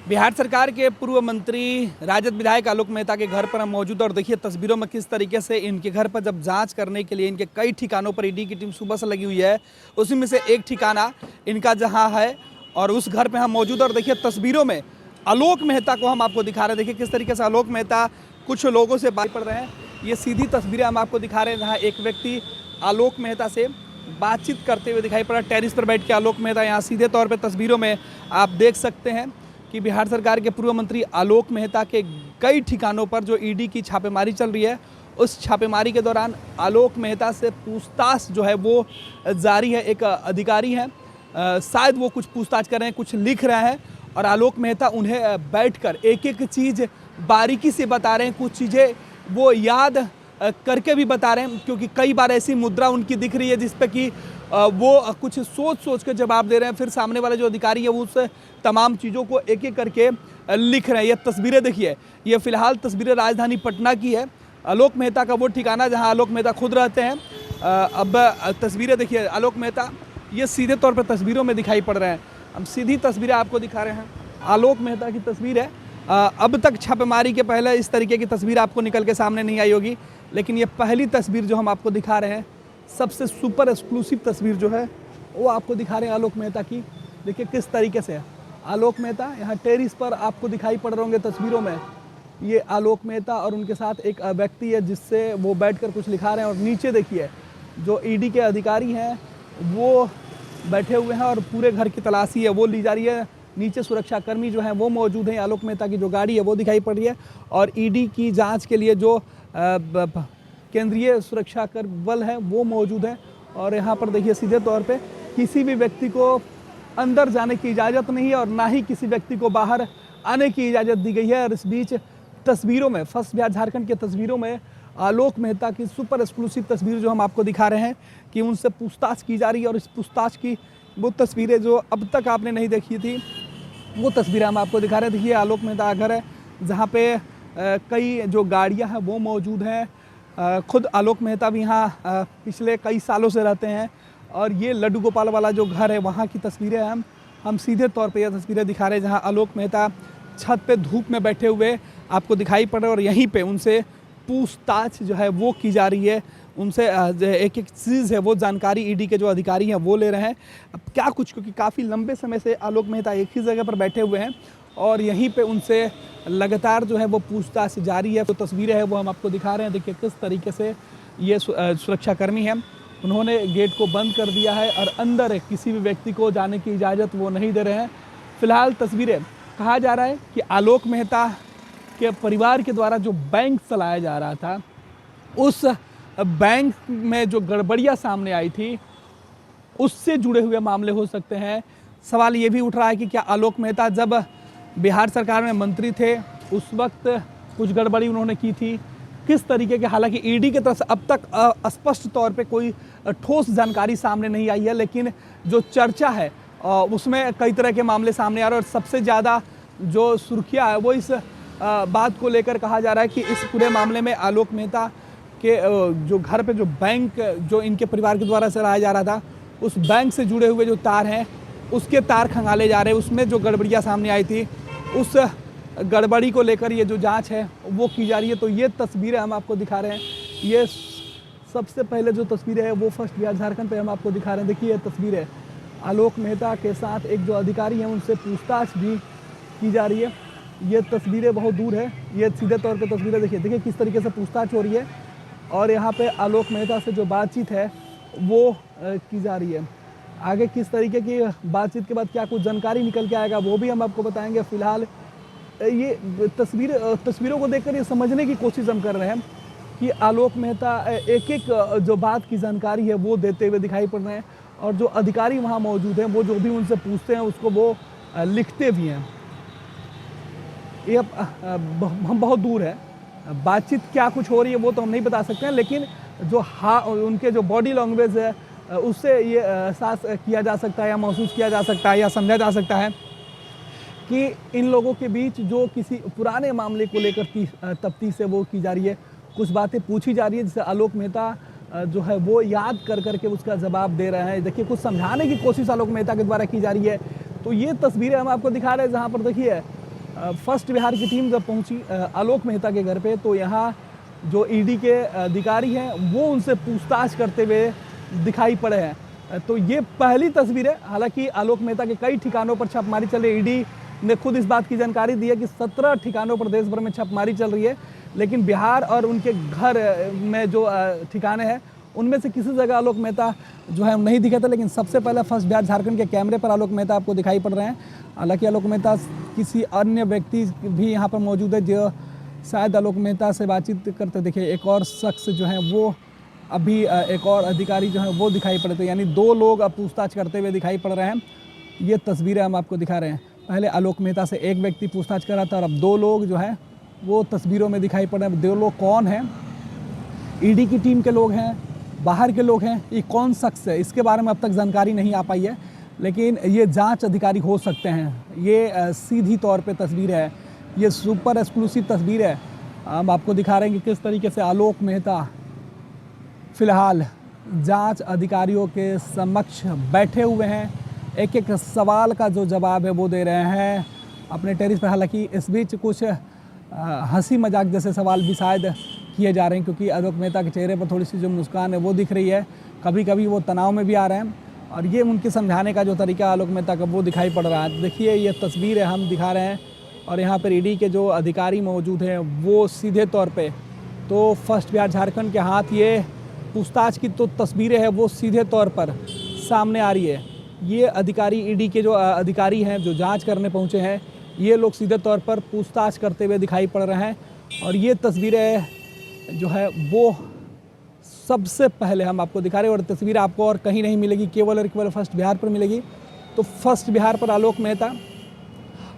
बिहार सरकार के पूर्व मंत्री राजद विधायक आलोक मेहता के घर पर हम मौजूद हैं और देखिए तस्वीरों में किस तरीके से इनके घर पर जब जांच करने के लिए इनके कई ठिकानों पर ईडी की टीम सुबह से लगी हुई है, उसी में से एक ठिकाना इनका जहां है और उस घर पे हम मौजूद हैं और देखिए तस्वीरों में आलोक मेहता को हम आपको दिखा रहे हैं। देखिए किस तरीके से आलोक मेहता कुछ लोगों से बात पड़ रहे हैं। ये सीधी तस्वीरें हम आपको दिखा रहे हैं जहाँ एक व्यक्ति आलोक मेहता से बातचीत करते हुए दिखाई पड़ा। टेरिस पर बैठ के आलोक मेहता यहाँ सीधे तौर पर तस्वीरों में आप देख सकते हैं कि बिहार सरकार के पूर्व मंत्री आलोक मेहता के कई ठिकानों पर जो ईडी की छापेमारी चल रही है, उस छापेमारी के दौरान आलोक मेहता से पूछताछ जो है वो जारी है। एक अधिकारी हैं, शायद वो कुछ पूछताछ कर रहे हैं, कुछ लिख रहे हैं और आलोक मेहता उन्हें बैठकर एक एक चीज़ बारीकी से बता रहे हैं। कुछ चीज़ें वो याद करके भी बता रहे हैं, क्योंकि कई बार ऐसी मुद्रा उनकी दिख रही है जिस पे कि वो कुछ सोच के जवाब दे रहे हैं। फिर सामने वाले जो अधिकारी है वो उस तमाम चीज़ों को एक एक करके लिख रहे हैं। ये तस्वीरें देखिए, ये फिलहाल तस्वीरें राजधानी पटना की है, आलोक मेहता का वो ठिकाना जहां आलोक मेहता खुद रहते हैं। अब तस्वीरें देखिए, आलोक मेहता ये सीधे तौर पर तस्वीरों में दिखाई पड़ रहे हैं। हम सीधी तस्वीरें आपको दिखा रहे हैं, आलोक मेहता की तस्वीर है। अब तक छापेमारी के पहले इस तरीके की तस्वीर आपको निकल के सामने नहीं आई होगी, लेकिन ये पहली तस्वीर जो हम आपको दिखा रहे हैं, सबसे सुपर एक्सक्लूसिव तस्वीर जो है वो आपको दिखा रहे हैं आलोक मेहता की। देखिए किस तरीके से आलोक मेहता यहाँ टेरिस पर आपको दिखाई पड़ रहे होंगे तस्वीरों में। ये आलोक मेहता और उनके साथ एक व्यक्ति है जिससे वो बैठकर कुछ लिखा रहे हैं। और नीचे देखिए जो ईडी के अधिकारी हैं वो बैठे हुए हैं और पूरे घर की तलाशी है वो ली जा रही है। नीचे सुरक्षाकर्मी जो हैं वो मौजूद हैं। आलोक मेहता की जो गाड़ी है वो दिखाई पड़ रही है और ईडी की जांच के लिए जो केंद्रीय सुरक्षा कर बल है वो मौजूद है। और यहाँ पर देखिए सीधे तौर पे किसी भी व्यक्ति को अंदर जाने की इजाज़त नहीं है और ना ही किसी व्यक्ति को बाहर आने की इजाज़त दी गई है। और इस बीच तस्वीरों में फर्स्ट बिहार झारखंड की तस्वीरों में आलोक मेहता की सुपर एक्सक्लूसिव तस्वीर जो हम आपको दिखा रहे हैं कि उनसे पूछताछ की जा रही है। और इस पूछताछ की वो तस्वीरें जो अब तक आपने नहीं देखी थी वो तस्वीरें हम आपको दिखा रहे हैं। देखिए आलोक मेहता का घर है जहाँ पे कई जो गाड़ियाँ हैं वो मौजूद हैं। खुद आलोक मेहता भी यहाँ पिछले कई सालों से रहते हैं। और ये लड्डू गोपाल वाला जो घर है वहाँ की तस्वीरें हम सीधे तौर पे ये तस्वीरें दिखा रहे हैं जहाँ आलोक मेहता छत पे धूप में बैठे हुए आपको दिखाई पड़ रहे हैं और यहीं पे उनसे पूछताछ जो है वो की जा रही है। उनसे एक एक चीज़ है वो जानकारी ईडी के जो अधिकारी हैं वो ले रहे हैं। अब क्या कुछ, क्योंकि काफ़ी लंबे समय से आलोक मेहता एक ही जगह पर बैठे हुए हैं और यहीं पे उनसे लगातार जो है वो पूछताछ जारी है। तो तस्वीरें हैं वो हम आपको दिखा रहे हैं। देखिए किस तरीके से ये सुरक्षाकर्मी हैं, उन्होंने गेट को बंद कर दिया है और अंदर किसी भी व्यक्ति को जाने की इजाज़त वो नहीं दे रहे हैं। फिलहाल तस्वीरें, कहा जा रहा है कि आलोक मेहता के परिवार के द्वारा जो बैंक चलाया जा रहा था उस बैंक में जो गड़बड़ियाँ सामने आई थी उससे जुड़े हुए मामले हो सकते हैं। सवाल ये भी उठ रहा है कि क्या आलोक मेहता जब बिहार सरकार में मंत्री थे उस वक्त कुछ गड़बड़ी उन्होंने की थी, किस तरीके के। हालांकि ईडी की तरफ से अब तक स्पष्ट तौर पे कोई ठोस जानकारी सामने नहीं आई है, लेकिन जो चर्चा है उसमें कई तरह के मामले सामने आ रहे हैं। और सबसे ज़्यादा जो सुर्खियाँ है वो इस बात को लेकर कहा जा रहा है कि इस पूरे मामले में आलोक मेहता के जो घर पे जो बैंक जो इनके परिवार के द्वारा चलाया जा रहा था उस बैंक से जुड़े हुए जो तार हैं उसके तार खंगाले जा रहे हैं। उसमें जो गड़बड़ियाँ सामने आई थी उस गड़बड़ी को लेकर ये जो जांच है वो की जा रही है। तो ये तस्वीरें हम आपको दिखा रहे हैं। ये सबसे पहले जो तस्वीरें हैं वो फर्स्ट बिहार झारखंड पे हम आपको दिखा रहे हैं। देखिए ये तस्वीर है, आलोक मेहता के साथ एक जो अधिकारी हैं उनसे पूछताछ भी की जा रही है। ये तस्वीरें बहुत दूर है, ये सीधे तौर पर तस्वीरें देखिए किस तरीके से पूछताछ हो रही है और यहाँ पे आलोक मेहता से जो बातचीत है वो की जा रही है। आगे किस तरीके की बातचीत के बाद क्या कुछ जानकारी निकल के आएगा वो भी हम आपको बताएंगे। फिलहाल ये तस्वीरों को देखकर ये समझने की कोशिश हम कर रहे हैं कि आलोक मेहता एक एक जो बात की जानकारी है वो देते हुए दिखाई पड़ रहे हैं और जो अधिकारी वहाँ मौजूद हैं वो जो भी उनसे पूछते हैं उसको वो लिखते भी हैं। ये हम बहुत दूर है, बातचीत क्या कुछ हो रही है वो तो हम नहीं बता सकते हैं, लेकिन जो उनके जो बॉडी लैंग्वेज है उससे ये एहसास किया जा सकता है या महसूस किया जा सकता है या समझा जा सकता है कि इन लोगों के बीच जो किसी पुराने मामले को लेकर तफ्तीश है वो की जा रही है। कुछ बातें पूछी जा रही है जिसे आलोक मेहता जो है वो याद कर करके उसका जवाब दे रहे हैं। देखिए कुछ समझाने की कोशिश आलोक मेहता के द्वारा की जा रही है। तो ये तस्वीरें हम आपको दिखा रहे हैं जहाँ पर देखिए फर्स्ट बिहार की टीम जब पहुंची आलोक मेहता के घर पे, तो यहाँ जो ईडी के अधिकारी हैं वो उनसे पूछताछ करते हुए दिखाई पड़े हैं। तो ये पहली तस्वीर है। हालांकि आलोक मेहता के कई ठिकानों पर छापेमारी चल रही है। ईडी ने खुद इस बात की जानकारी दी है कि 17 ठिकानों पर देश भर में छापेमारी चल रही है, लेकिन बिहार और उनके घर में जो ठिकाने हैं उनमें से किसी जगह आलोक मेहता जो है नहीं दिखे थे। लेकिन सबसे पहले फर्स्ट बिहार झारखंड के कैमरे पर आलोक मेहता आपको दिखाई पड़ रहे हैं। हालांकि आलोक मेहता किसी अन्य व्यक्ति भी यहाँ पर मौजूद है जो शायद आलोक मेहता से बातचीत करते। देखिए एक और शख्स जो है वो अभी एक और अधिकारी जो है वो दिखाई पड़े थे, यानी 2 लोग अब पूछताछ करते हुए दिखाई पड़ रहे हैं। ये तस्वीरें हम आपको दिखा रहे हैं। पहले आलोक मेहता से एक व्यक्ति पूछताछ कर रहा था और अब 2 लोग जो है वो तस्वीरों में दिखाई पड़ रहे हैं। 2 लोग कौन हैं? ईडी की टीम के लोग हैं, बाहर के लोग हैं, ये कौन शख्स है इसके बारे में अब तक जानकारी नहीं आ पाई है, लेकिन ये जांच अधिकारी हो सकते हैं। ये सीधी तौर पे तस्वीर है, ये सुपर एक्सक्लूसिव तस्वीर है। हम आपको दिखा रहे हैं कि किस तरीके से आलोक मेहता फिलहाल जांच अधिकारियों के समक्ष बैठे हुए हैं। एक एक सवाल का जो जवाब है वो दे रहे हैं अपने टेरिस पर। हालांकि इस बीच कुछ हंसी मजाक जैसे सवाल भी शायद किए जा रहे हैं, क्योंकि आलोक मेहता के चेहरे पर थोड़ी सी जो मुस्कान है वो दिख रही है। कभी कभी वो तनाव में भी आ रहे हैं और ये उनके समझाने का जो तरीका आलोक मेहता का वो दिखाई पड़ रहा है। देखिए ये तस्वीर है हम दिखा रहे हैं और यहाँ पर ईडी के जो अधिकारी मौजूद हैं वो सीधे तौर पे तो फर्स्ट बिहार झारखंड के हाथ ये पूछताछ की तो तस्वीरें हैं वो सीधे तौर पर सामने आ रही है। ये अधिकारी ईडी के जो अधिकारी हैं जो जांच करने पहुँचे हैं, ये लोग सीधे तौर पर पूछताछ करते हुए दिखाई पड़ रहे हैं। और ये तस्वीरें जो है वो सबसे पहले हम आपको दिखा रहे हैं और तस्वीर आपको और कहीं नहीं मिलेगी, केवल और केवल फर्स्ट बिहार पर मिलेगी। तो फर्स्ट बिहार पर आलोक मेहता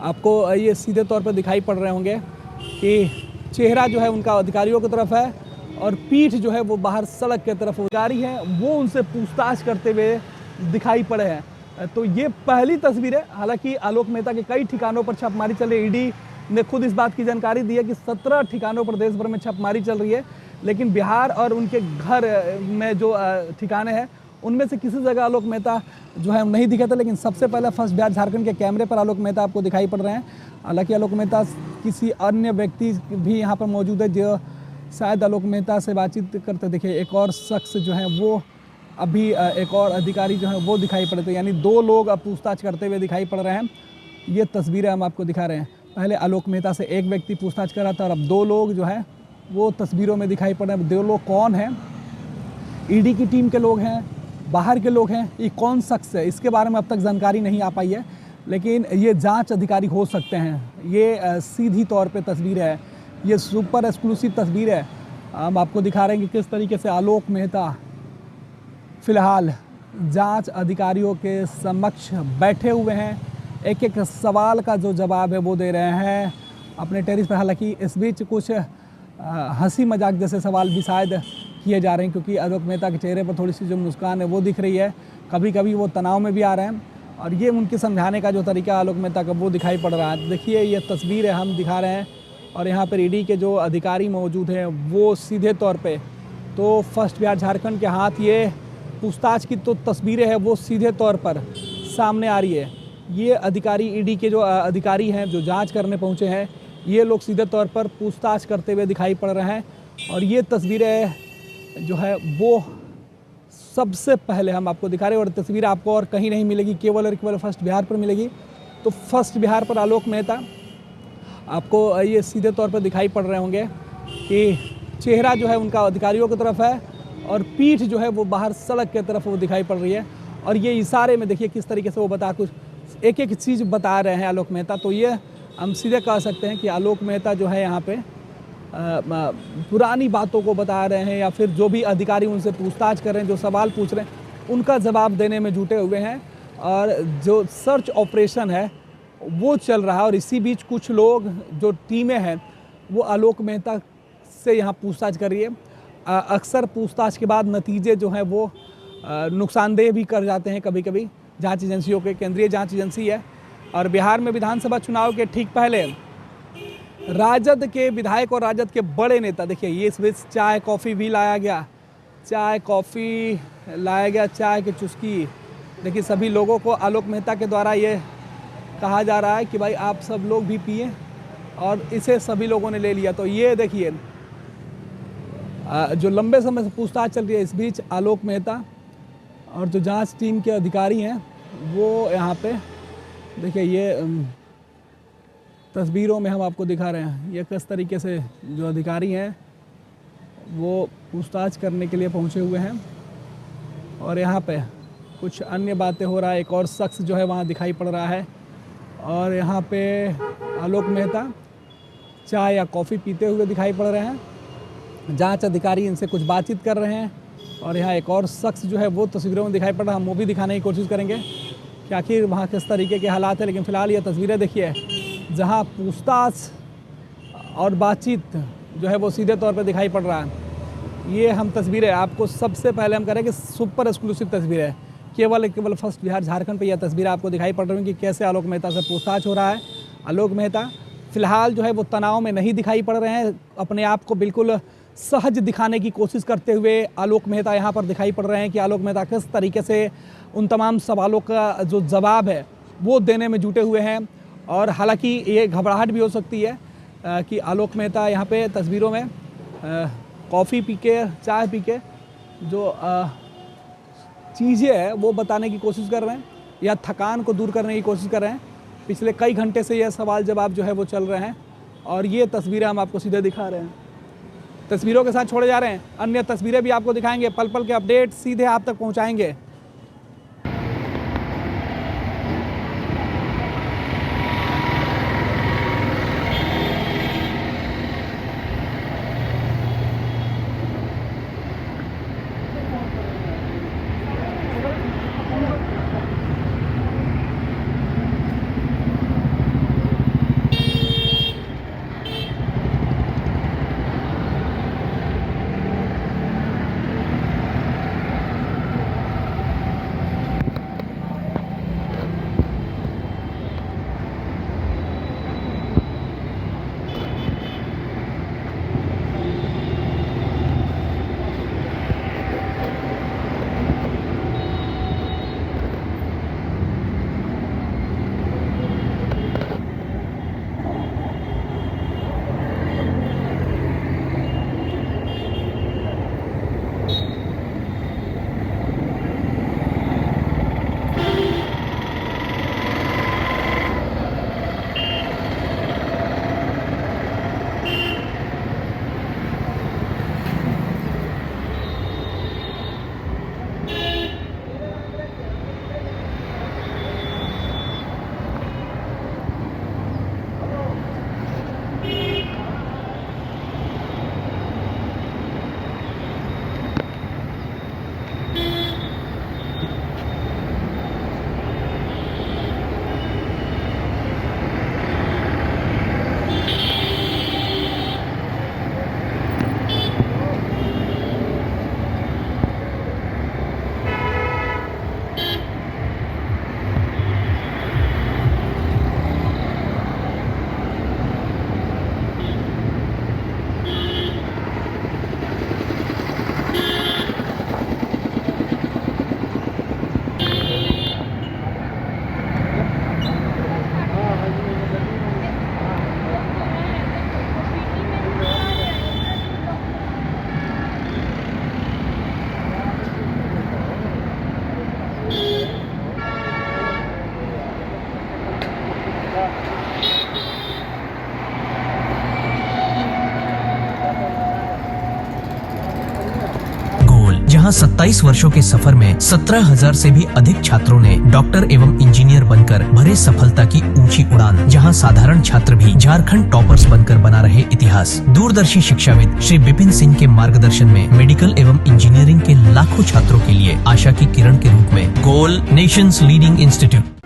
आपको ये सीधे तौर पर दिखाई पड़ रहे होंगे कि चेहरा जो है उनका अधिकारियों की तरफ है और पीठ जो है वो बाहर सड़क की तरफ। अधिकारी हैं वो उनसे पूछताछ करते हुए दिखाई पड़े हैं। तो ये पहली तस्वीर है। हालांकि आलोक मेहता के कई ठिकानों पर छापेमारी चल रही है। ईडी ने खुद इस बात की जानकारी दी है कि 17 ठिकानों पर देश भर में छापेमारी चल रही है, लेकिन बिहार और उनके घर में जो ठिकाने हैं उनमें से किसी जगह आलोक मेहता जो है नहीं दिखे थे। लेकिन सबसे पहले फर्स्ट बिहार झारखंड के कैमरे पर आलोक मेहता आपको दिखाई पड़ रहे हैं। हालांकि आलोक मेहता किसी अन्य व्यक्ति भी यहाँ पर मौजूद है जो शायद आलोक मेहता से बातचीत करते। देखिए एक और शख्स जो है वो अभी एक और अधिकारी जो है वो दिखाई पड़े थे, यानी 2 लोग अब पूछताछ करते हुए दिखाई पड़ रहे हैं। ये तस्वीरें हम आपको दिखा रहे हैं। पहले आलोक मेहता से एक व्यक्ति पूछताछ कर रहा था और अब 2 लोग जो है वो तस्वीरों में दिखाई पड़ रहे हैं। 2 लोग कौन हैं? ईडी की टीम के लोग हैं, बाहर के लोग हैं, ये कौन शख्स है इसके बारे में अब तक जानकारी नहीं आ पाई है, लेकिन ये जांच अधिकारी हो सकते हैं। ये सीधी तौर पे तस्वीर है, ये सुपर एक्सक्लूसिव तस्वीर है। हम आपको दिखा रहे हैं कि किस तरीके से आलोक मेहता फिलहाल जांच अधिकारियों के समक्ष बैठे हुए हैं। एक एक सवाल का जो जवाब है वो दे रहे हैं अपने टेरिस पर। हालांकि इस बीच कुछ हंसी मजाक जैसे सवाल भी शायद किए जा रहे हैं, क्योंकि आलोक मेहता के चेहरे पर थोड़ी सी जो मुस्कान है वो दिख रही है। कभी कभी वो तनाव में भी आ रहे हैं और ये उनके समझाने का जो तरीका आलोक मेहता का वो दिखाई पड़ रहा है। देखिए ये तस्वीर है हम दिखा रहे हैं और यहाँ पर ईडी के जो अधिकारी मौजूद हैं वो सीधे तौर पे तो फर्स्ट बिहार झारखंड के हाथ ये पूछताछ की तो तस्वीरें हैं वो सीधे तौर पर सामने आ रही है। ये अधिकारी ईडी के जो अधिकारी हैं जो जांच करने पहुँचे हैं, ये लोग सीधे तौर पर पूछताछ करते हुए दिखाई पड़ रहे हैं। और ये तस्वीरें जो है वो सबसे पहले हम आपको दिखा रहे हैं और तस्वीर आपको और कहीं नहीं मिलेगी, केवल और केवल फर्स्ट बिहार पर मिलेगी। तो फर्स्ट बिहार पर आलोक मेहता आपको ये सीधे तौर पर दिखाई पड़ रहे होंगे कि चेहरा जो है उनका अधिकारियों की तरफ है और पीठ जो है वो बाहर सड़क की तरफ वो दिखाई पड़ रही है। और ये इशारे में देखिए किस तरीके से वो बता कुछ एक एक चीज़ बता रहे हैं आलोक मेहता। तो ये हम सीधे कह सकते हैं कि आलोक मेहता जो है यहाँ पे पुरानी बातों को बता रहे हैं या फिर जो भी अधिकारी उनसे पूछताछ कर रहे हैं, जो सवाल पूछ रहे हैं उनका जवाब देने में जुटे हुए हैं। और जो सर्च ऑपरेशन है वो चल रहा है और इसी बीच कुछ लोग जो टीमें हैं वो आलोक मेहता से यहाँ पूछताछ कर रही है। अक्सर पूछताछ के बाद नतीजे जो हैं वो नुकसानदेह भी कर जाते हैं कभी कभी जांच एजेंसियों के। केंद्रीय जांच एजेंसी है और बिहार में विधानसभा चुनाव के ठीक पहले राजद के विधायक और राजद के बड़े नेता, देखिए ये इस बीच चाय कॉफ़ी भी लाया गया, चाय कॉफ़ी लाया गया, चाय की चुस्की। देखिए सभी लोगों को आलोक मेहता के द्वारा ये कहा जा रहा है कि भाई आप सब लोग भी पिए, और इसे सभी लोगों ने ले लिया। तो ये देखिए जो लंबे समय से पूछताछ चल रही है, इस बीच आलोक मेहता और जो जांच टीम के अधिकारी हैं वो यहाँ पे देखिए, ये तस्वीरों में हम आपको दिखा रहे हैं, ये किस तरीके से जो अधिकारी हैं वो पूछताछ करने के लिए पहुँचे हुए हैं। और यहाँ पे कुछ अन्य बातें हो रहा है, एक और शख्स जो है वहाँ दिखाई पड़ रहा है, और यहाँ पे आलोक मेहता चाय या कॉफ़ी पीते हुए दिखाई पड़ रहे हैं। जांच अधिकारी इनसे कुछ बातचीत कर रहे हैं, और यहाँ एक और शख्स जो है वो तस्वीरों में दिखाई पड़ रहा है। हम वो भी दिखाने की कोशिश करेंगे कि आखिर वहाँ किस तरीके के हालात हैं। लेकिन फ़िलहाल ये तस्वीरें देखिए जहाँ पूछताछ और बातचीत जो है वो सीधे तौर पर दिखाई पड़ रहा है। ये हम तस्वीरें आपको सबसे पहले हम करें कि सुपर एक्सक्लूसिव तस्वीर है, केवल फर्स्ट बिहार झारखंड पे यह तस्वीर आपको दिखाई पड़ रही है कि कैसे आलोक मेहता से पूछताछ हो रहा है। आलोक मेहता फ़िलहाल जो है वो तनाव में नहीं दिखाई पड़ रहे हैं, अपने आप को बिल्कुल सहज दिखाने की कोशिश करते हुए आलोक मेहता यहाँ पर दिखाई पड़ रहे हैं कि आलोक मेहता किस तरीके से उन तमाम सवालों का जो जवाब है वो देने में जुटे हुए हैं। और हालांकि ये घबराहट भी हो सकती है कि आलोक मेहता यहाँ पे तस्वीरों में कॉफ़ी पी के, चाय पी के जो चीज़ें हैं वो बताने की कोशिश कर रहे हैं या थकान को दूर करने की कोशिश कर रहे हैं। पिछले कई घंटे से यह सवाल जवाब जो है वो चल रहे हैं, और ये तस्वीरें हम आपको सीधे दिखा रहे हैं। तस्वीरों के साथ छोड़े जा रहे हैं, अन्य तस्वीरें भी आपको दिखाएंगे, पल पल के अपडेट सीधे आप तक पहुंचाएंगे। जहां 27 वर्षों के सफर में 17,000 से भी अधिक छात्रों ने डॉक्टर एवं इंजीनियर बनकर भरे सफलता की ऊंची उड़ान। जहां साधारण छात्र भी झारखंड टॉपर्स बनकर बना रहे इतिहास। दूरदर्शी शिक्षाविद श्री विपिन सिंह के मार्गदर्शन में मेडिकल एवं इंजीनियरिंग के लाखों छात्रों के लिए आशा की किरण के रूप में गोल नेशंस लीडिंग इंस्टीट्यूट